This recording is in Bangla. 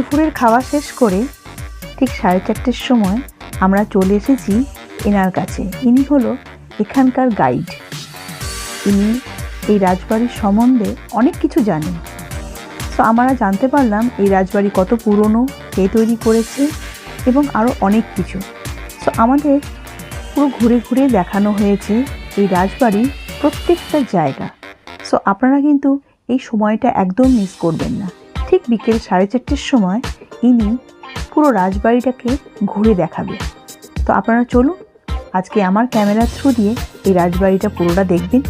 দুপুরের খাওয়া শেষ করে ঠিক 4:30-র সময় আমরা চলে এসেছি এনার কাছে। ইনি হলো এখানকার গাইড। ইনি এই রাজবাড়ির সম্বন্ধে অনেক কিছু জানেন। তো আমরা জানতে পারলাম এই রাজবাড়ি কত পুরনো, কে তৈরি করেছে এবং আরও অনেক কিছু। তো আমাদের পুরো ঘুরে ঘুরে দেখানো হয়েছে এই রাজবাড়ির প্রত্যেকটা জায়গা। সো আপনারা কিন্তু এই সময়টা একদম মিস করবেন না। ঠিক বিকেল 4:30-র সময় ইনি পুরো রাজবাড়িটাকে ঘুরে দেখাবে। তো আপনারা চলুন আজকে আমার ক্যামেরার থ্রু দিয়ে এই রাজবাড়িটা পুরোটা দেখবেন।